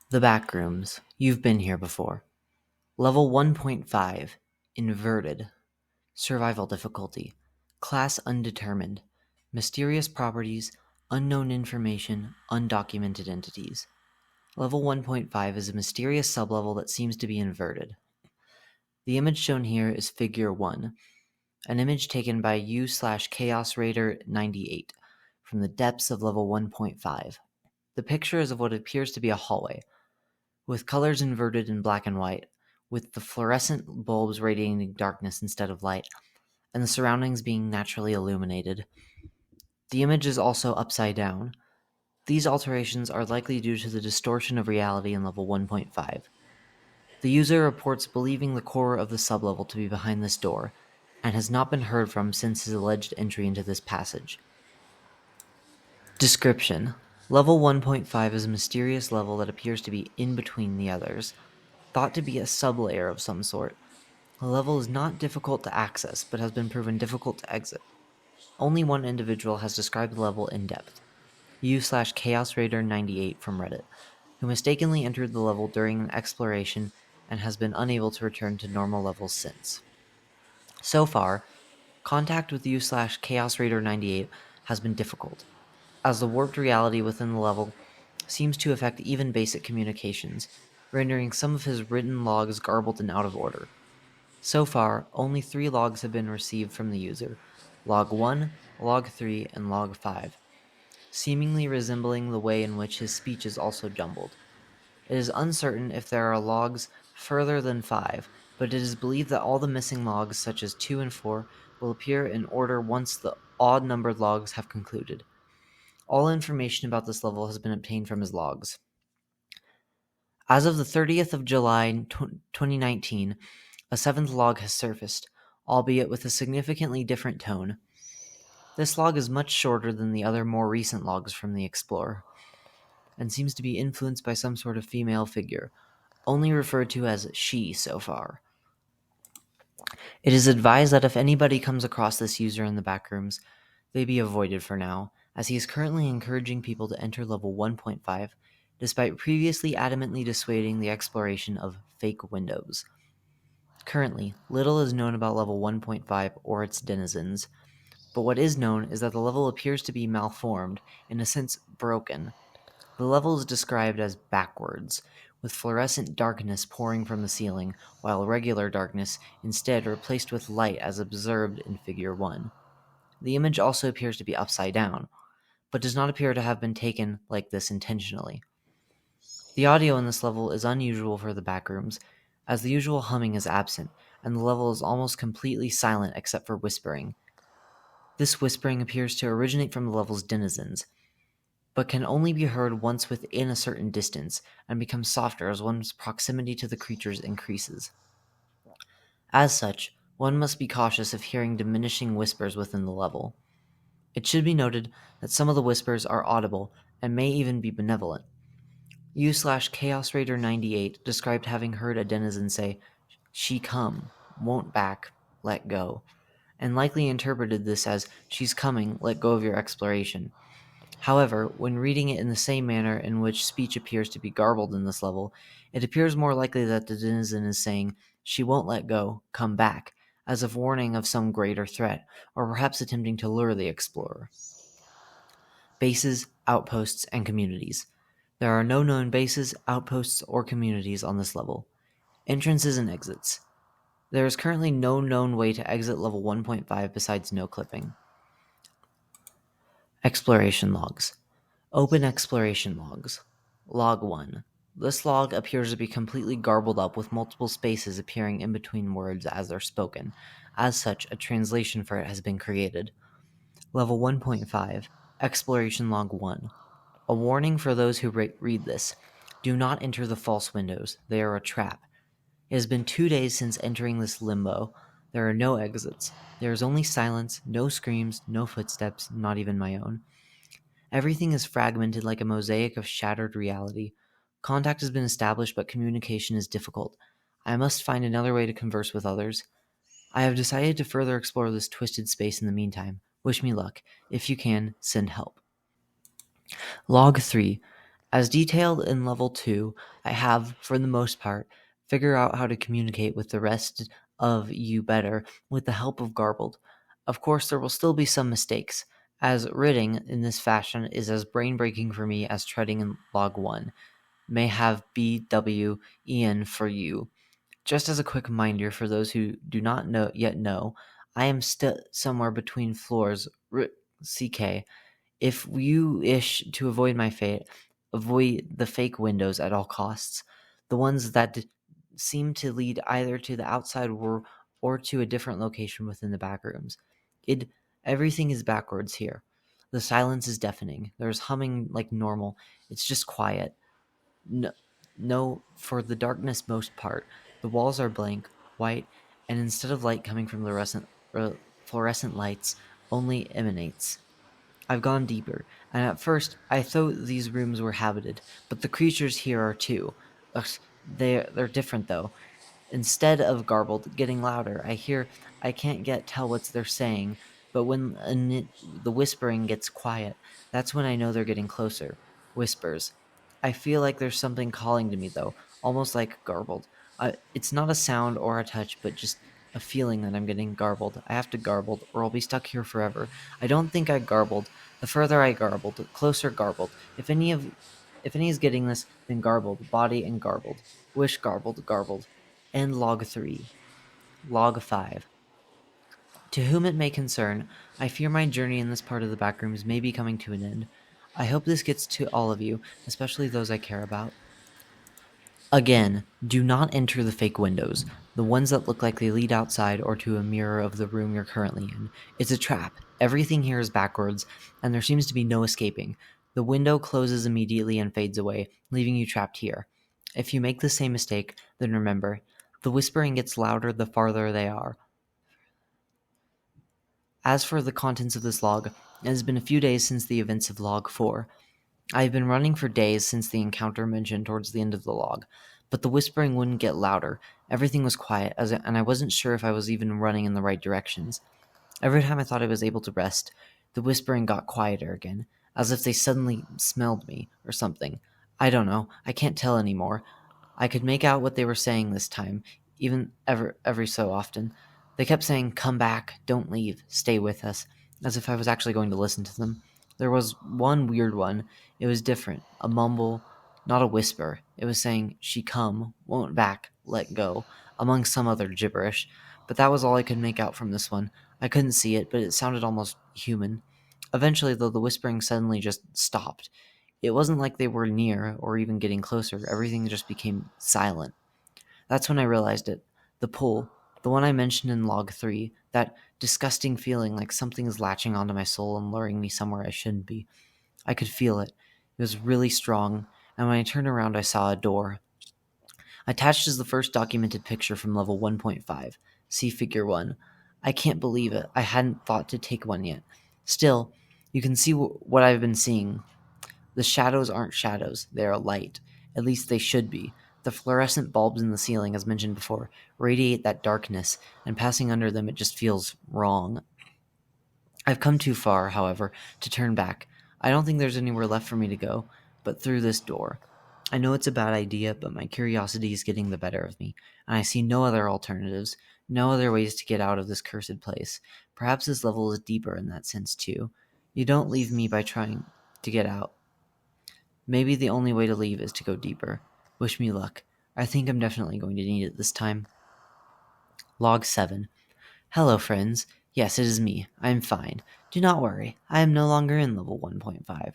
The Backrooms. You've been here before. Level 1.5. Inverted. Survival difficulty. Class undetermined. Mysterious properties. Unknown information. Undocumented entities. Level 1.5 is a mysterious sublevel that seems to be inverted. The image shown here is Figure 1, an image taken by U/Chaos Raider 98 from the depths of level 1.5. The picture is of what appears to be a hallway, with colors inverted in black and white, with the fluorescent bulbs radiating darkness instead of light, and the surroundings being naturally illuminated. The image is also upside down. These alterations are likely due to the distortion of reality in level 1.5. The user reports believing the core of the sublevel to be behind this door, and has not been heard from since his alleged entry into this passage. Description: Level 1.5 is a mysterious level that appears to be in between the others, thought to be a sublayer of some sort. The level is not difficult to access, but has been proven difficult to exit. Only one individual has described the level in depth, U/Chaos Raider 98 from Reddit, who mistakenly entered the level during an exploration and has been unable to return to normal levels since. So far, contact with U/Chaos Raider 98 has been difficult, as the warped reality within the level seems to affect even basic communications, rendering some of his written logs garbled and out of order. So far, only 3 logs have been received from the user: Log 1, Log 3, and Log 5, seemingly resembling the way in which his speech is also jumbled. It is uncertain if there are logs further than 5, but it is believed that all the missing logs, such as 2 and 4, will appear in order once the odd-numbered logs have concluded. All information about this level has been obtained from his logs. As of the 30th of July 2019, a 7th log has surfaced, albeit with a significantly different tone. This log is much shorter than the other more recent logs from the Explorer, and seems to be influenced by some sort of female figure, only referred to as she so far. It is advised that if anybody comes across this user in the backrooms, they be avoided for now, as he is currently encouraging people to enter level 1.5, despite previously adamantly dissuading the exploration of fake windows. Currently, little is known about level 1.5 or its denizens, but what is known is that the level appears to be malformed, in a sense broken. The level is described as backwards, with fluorescent darkness pouring from the ceiling, while regular darkness instead replaced with light as observed in Figure 1. The image also appears to be upside down, but does not appear to have been taken like this intentionally. The audio in this level is unusual for the backrooms, as the usual humming is absent, and the level is almost completely silent except for whispering. This whispering appears to originate from the level's denizens, but can only be heard once within a certain distance, and becomes softer as one's proximity to the creatures increases. As such, one must be cautious of hearing diminishing whispers within the level. It should be noted that some of the whispers are audible and may even be benevolent. U/Chaos Raider 98 described having heard a denizen say, "She come, won't back, let go," and likely interpreted this as, "She's coming, let go of your exploration." However, when reading it in the same manner in which speech appears to be garbled in this level, it appears more likely that the denizen is saying, "She won't let go, come back," as a warning of some greater threat, or perhaps attempting to lure the explorer. Bases, outposts, and communities. There are no known bases, outposts, or communities on this level. Entrances and exits. There is currently no known way to exit level 1.5 besides no clipping. Exploration logs. Open exploration logs. Log 1. This log appears to be completely garbled up with multiple spaces appearing in between words as they're spoken. As such, a translation for it has been created. Level 1.5. Exploration log 1. A warning for those who read this. Do not enter the false windows. They are a trap. It has been 2 days since entering this limbo. There are no exits. There is only silence, no screams, no footsteps, not even my own. Everything is fragmented like a mosaic of shattered reality. Contact has been established, but communication is difficult. I must find another way to converse with others. I have decided to further explore this twisted space in the meantime. Wish me luck. If you can, send help. Log 3. As detailed in level 2, I have, for the most part, figured out how to communicate with the rest of you better with the help of Garbled. Of course, there will still be some mistakes, as ridding in this fashion is as brain breaking for me as treading in log 1 may have BWEN for you. Just as a quick reminder for those who do not know, I am still somewhere between floors CK. If you wish to avoid my fate, avoid the fake windows at all costs. The ones that seem to lead either to the outside or to a different location within the back rooms. It Everything is backwards here. The silence is deafening. There's humming like normal. It's just quiet. No, no, for the darkness most part. The walls are blank, white, and instead of light coming from fluorescent lights, only emanates. I've gone deeper, and at first I thought these rooms were habited, but the creatures here are too. Ugh, they're different though. Instead of garbled, getting louder, I can't tell what they're saying, but when the whispering gets quiet, that's when I know they're getting closer. Whispers. I feel like there's something calling to me though, almost like garbled. It's not a sound or a touch, but just a feeling that I'm getting garbled. I have to garbled, or I'll be stuck here forever. I don't think I garbled. The further I garbled, the closer garbled. If any is getting this, then garbled, body and garbled. Wish garbled, garbled. End log 3. Log 5. To whom it may concern, I fear my journey in this part of the backrooms may be coming to an end. I hope this gets to all of you, especially those I care about. Again, do not enter the fake windows, the ones that look like they lead outside or to a mirror of the room you're currently in. It's a trap. Everything here is backwards, and there seems to be no escaping. The window closes immediately and fades away, leaving you trapped here. If you make the same mistake, then remember, the whispering gets louder the farther they are. As for the contents of this log, it has been a few days since the events of log 4. I have been running for days since the encounter mentioned towards the end of the log, but the whispering wouldn't get louder. Everything was quiet, and I wasn't sure if I was even running in the right directions. Every time I thought I was able to rest, the whispering got quieter again, as if they suddenly smelled me or something. I don't know. I can't tell anymore. I could make out what they were saying this time, even every so often. They kept saying, "Come back, don't leave, stay with us," as if I was actually going to listen to them. There was one weird one. It was different. A mumble, not a whisper. It was saying, "She come, won't back, let go," among some other gibberish. But that was all I could make out from this one. I couldn't see it, but it sounded almost human. Eventually, though, the whispering suddenly just stopped. It wasn't like they were near or even getting closer. Everything just became silent. That's when I realized it. The pull, the one I mentioned in log 3, that disgusting feeling like something is latching onto my soul and luring me somewhere I shouldn't be. I could feel it. It was really strong, and when I turned around, I saw a door. Attached is the first documented picture from level 1.5. See figure 1. I can't believe it. I hadn't thought to take one yet. Still, you can see what I've been seeing. The shadows aren't shadows, they are light. At least they should be. The fluorescent bulbs in the ceiling, as mentioned before, radiate that darkness, and passing under them it just feels wrong. I've come too far, however, to turn back. I don't think there's anywhere left for me to go, but through this door. I know it's a bad idea, but my curiosity is getting the better of me, and I see no other alternatives, no other ways to get out of this cursed place. Perhaps this level is deeper in that sense, too. You don't leave me by trying to get out. Maybe the only way to leave is to go deeper. Wish me luck. I think I'm definitely going to need it this time. Log 7. Hello, friends. Yes, it is me. I am fine. Do not worry. I am no longer in level 1.5.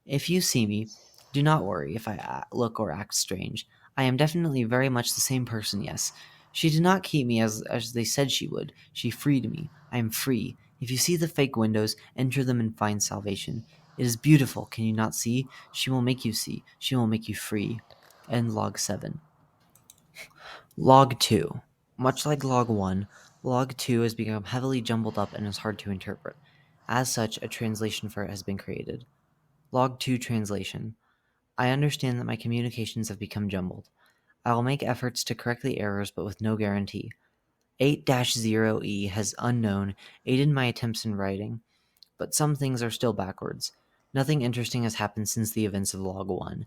If you see me, do not worry if I look or act strange. I am definitely very much the same person, yes. She did not keep me as they said she would. She freed me. I am free. If you see the fake windows, enter them and find salvation. It is beautiful, can you not see? She will make you see. She will make you free. End log 7. Log 2. Much like log 1, log 2 has become heavily jumbled up and is hard to interpret. As such, a translation for it has been created. Log 2 translation. I understand that my communications have become jumbled. I will make efforts to correct the errors, but with no guarantee. 8-0E has unknown aided my attempts in writing, but some things are still backwards. Nothing interesting has happened since the events of log 1.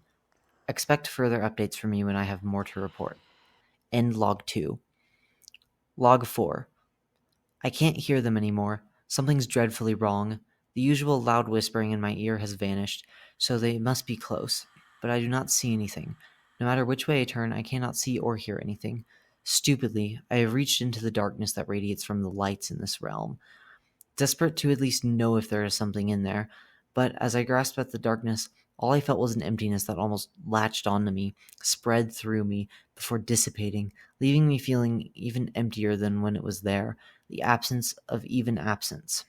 Expect further updates from me when I have more to report. End log 2. Log 4. I can't hear them anymore. Something's dreadfully wrong. The usual loud whispering in my ear has vanished, so they must be close. But I do not see anything. No matter which way I turn, I cannot see or hear anything. Stupidly, I have reached into the darkness that radiates from the lights in this realm, desperate to at least know if there is something in there. But as I grasped at the darkness, all I felt was an emptiness that almost latched onto me, spread through me, before dissipating, leaving me feeling even emptier than when it was there, the absence of even absence.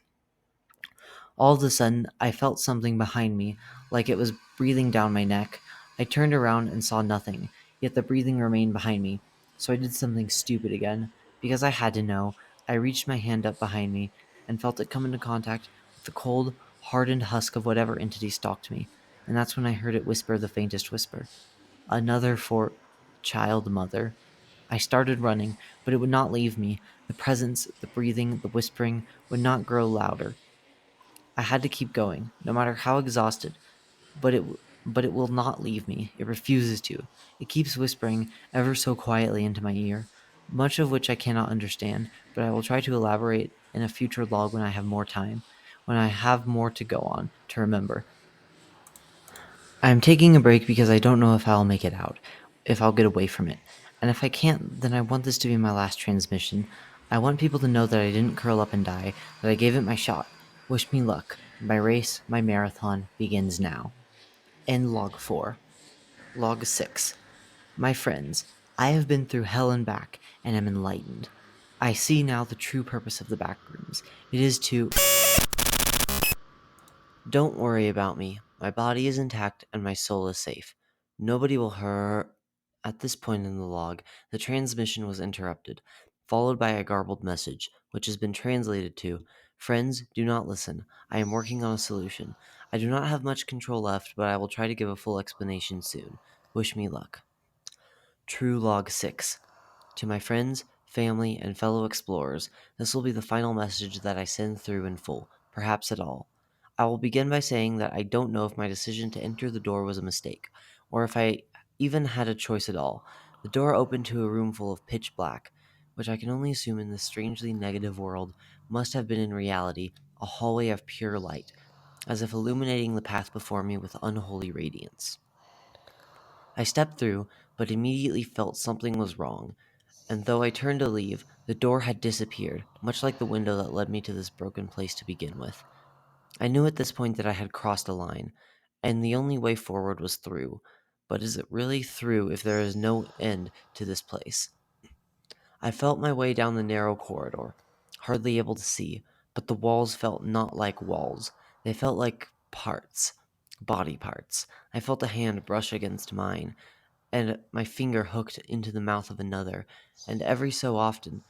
All of a sudden, I felt something behind me, like it was breathing down my neck. I turned around and saw nothing, yet the breathing remained behind me. So I did something stupid again. Because I had to know, I reached my hand up behind me and felt it come into contact with the cold, hardened husk of whatever entity stalked me. And that's when I heard it whisper the faintest whisper. Another for child mother. I started running, but it would not leave me. The presence, the breathing, the whispering would not grow louder. I had to keep going, no matter how exhausted, but it will not leave me. It refuses to. It keeps whispering ever so quietly into my ear, much of which I cannot understand, but I will try to elaborate in a future log when I have more time, when I have more to go on, to remember. I am taking a break because I don't know if I'll make it out, if I'll get away from it. And if I can't, then I want this to be my last transmission. I want people to know that I didn't curl up and die, that I gave it my shot. Wish me luck. My race, my marathon, begins now. End log 4. Log 6. My friends, I have been through hell and back, and am enlightened. I see now the true purpose of the backrooms. It is to. Don't worry about me. My body is intact and my soul is safe. Nobody will hurt. At this point in the log, the transmission was interrupted, followed by a garbled message, which has been translated to: Friends, do not listen. I am working on a solution. I do not have much control left, but I will try to give a full explanation soon. Wish me luck. True Log 6. To my friends, family, and fellow explorers, this will be the final message that I send through in full, perhaps at all. I will begin by saying that I don't know if my decision to enter the door was a mistake, or if I even had a choice at all. The door opened to a room full of pitch black, which I can only assume in this strangely negative world must have been in reality a hallway of pure light, as if illuminating the path before me with unholy radiance. I stepped through, but immediately felt something was wrong, and though I turned to leave, the door had disappeared, much like the window that led me to this broken place to begin with. I knew at this point that I had crossed a line, and the only way forward was through. But is it really through if there is no end to this place? I felt my way down the narrow corridor, hardly able to see, but the walls felt not like walls. They felt like parts, body parts. I felt a hand brush against mine, and my finger hooked into the mouth of another, and every so often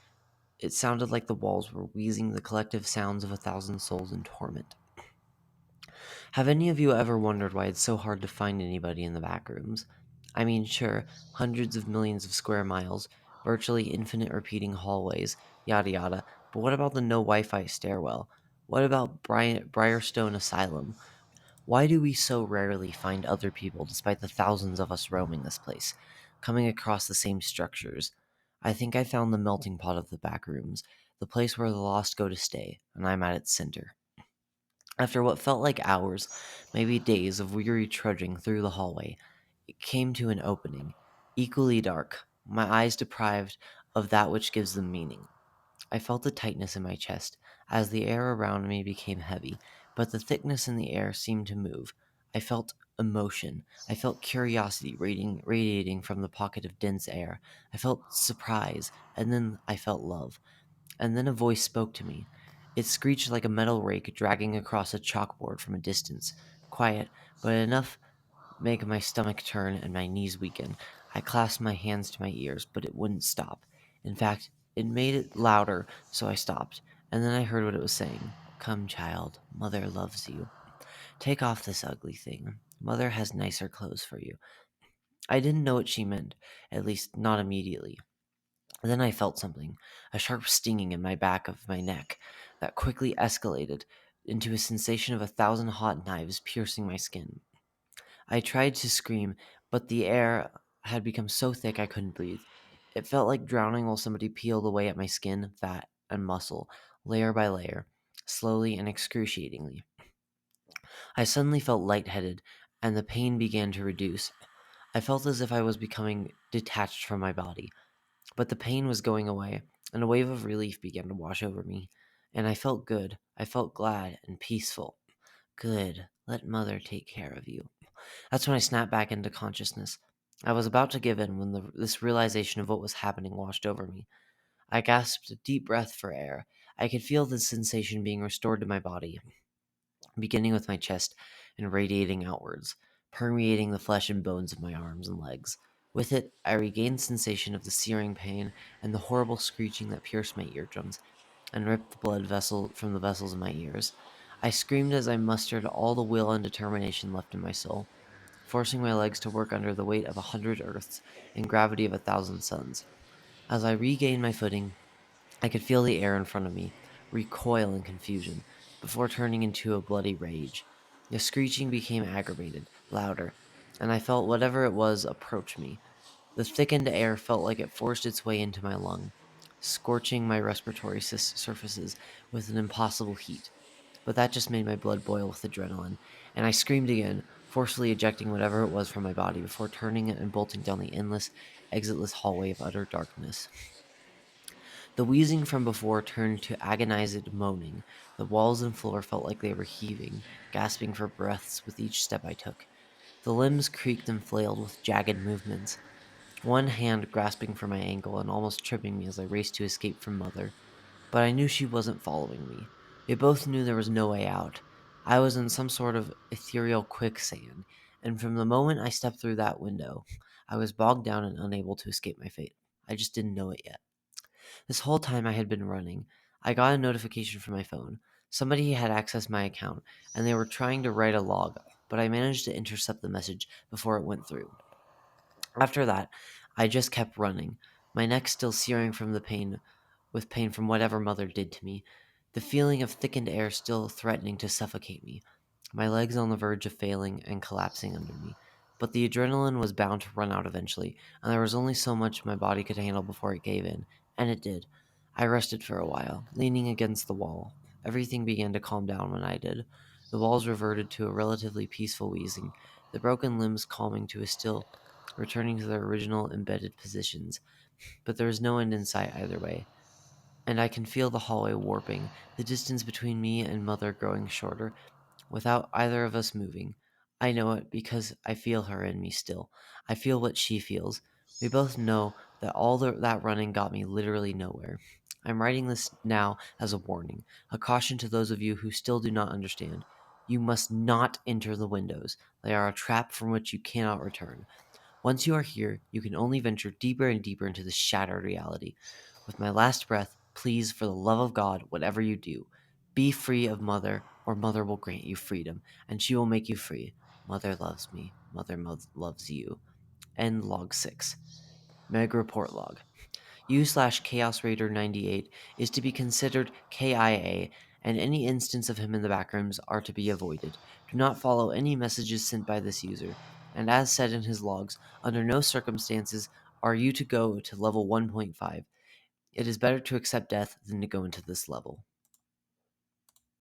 it sounded like the walls were wheezing the collective sounds of 1,000 souls in torment. Have any of you ever wondered why it's so hard to find anybody in the back rooms? I mean, sure, hundreds of millions of square miles, virtually infinite repeating hallways, yada yada, but what about the no Wi-Fi stairwell? What about Briarstone Asylum? Why do we so rarely find other people despite the thousands of us roaming this place, coming across the same structures? I think I found the melting pot of the back rooms, the place where the lost go to stay, and I'm at its center. After what felt like hours, maybe days of weary trudging through the hallway, it came to an opening, equally dark, my eyes deprived of that which gives them meaning. I felt a tightness in my chest as the air around me became heavy, but the thickness in the air seemed to move. I felt emotion. I felt curiosity radiating from the pocket of dense air. I felt surprise, and then I felt love. And then a voice spoke to me. It screeched like a metal rake dragging across a chalkboard from a distance. Quiet, but enough make my stomach turn and my knees weaken. I clasped my hands to my ears, but it wouldn't stop. In fact, it made it louder, so I stopped. And then I heard what it was saying. Come, child, mother loves you. Take off this ugly thing. Mother has nicer clothes for you. I didn't know what she meant, at least not immediately. Then I felt something, a sharp stinging in my back of my neck, that quickly escalated into a sensation of 1,000 hot knives piercing my skin. I tried to scream, but the air had become so thick I couldn't breathe. It felt like drowning while somebody peeled away at my skin, fat, and muscle, layer by layer, slowly and excruciatingly. I suddenly felt lightheaded, and the pain began to reduce. I felt as if I was becoming detached from my body, but the pain was going away, and a wave of relief began to wash over me. And I felt good. I felt glad and peaceful. Good. Let Mother take care of you. That's when I snapped back into consciousness. I was about to give in when this realization of what was happening washed over me. I gasped a deep breath for air. I could feel the sensation being restored to my body, beginning with my chest and radiating outwards, permeating the flesh and bones of my arms and legs. With it, I regained sensation of the searing pain and the horrible screeching that pierced my eardrums and ripped the blood vessel from the vessels in my ears. I screamed as I mustered all the will and determination left in my soul, forcing my legs to work under the weight of 100 earths and gravity of 1,000 suns. As I regained my footing, I could feel the air in front of me recoil in confusion before turning into a bloody rage. The screeching became aggravated, louder, and I felt whatever it was approach me. The thickened air felt like it forced its way into my lung, scorching my respiratory surfaces with an impossible heat. But that just made my blood boil with adrenaline, and I screamed again, forcefully ejecting whatever it was from my body before turning and bolting down the endless, exitless hallway of utter darkness. The wheezing from before turned to agonized moaning. The walls and floor felt like they were heaving, gasping for breaths with each step I took. The limbs creaked and flailed with jagged movements, one hand grasping for my ankle and almost tripping me as I raced to escape from Mother. But I knew she wasn't following me. We both knew there was no way out. I was in some sort of ethereal quicksand, and from the moment I stepped through that window, I was bogged down and unable to escape my fate. I just didn't know it yet. This whole time I had been running, I got a notification from my phone. Somebody had accessed my account, and they were trying to write a log, but I managed to intercept the message before it went through. After that, I just kept running, my neck still searing from the pain with pain from whatever Mother did to me, the feeling of thickened air still threatening to suffocate me, my legs on the verge of failing and collapsing under me. But the adrenaline was bound to run out eventually, and there was only so much my body could handle before it gave in, and it did. I rested for a while, leaning against the wall. Everything began to calm down when I did. The walls reverted to a relatively peaceful wheezing, the broken limbs calming to a still, returning to their original embedded positions. But there was no end in sight either way, and I can feel the hallway warping, the distance between me and Mother growing shorter, without either of us moving. I know it because I feel her in me still. I feel what she feels. We both know that that running got me literally nowhere. I'm writing this now as a warning, a caution to those of you who still do not understand. You must not enter the windows. They are a trap from which you cannot return. Once you are here, you can only venture deeper and deeper into this shattered reality. With my last breath, please, for the love of God, whatever you do, be free of Mother, or Mother will grant you freedom, and she will make you free. Mother loves me. Mother loves you. End log 6. Meg report log. U/Chaos Raider 98 is to be considered KIA, and any instance of him in the backrooms are to be avoided. Do not follow any messages sent by this user, and as said in his logs, under no circumstances are you to go to level 1.5. It is better to accept death than to go into this level.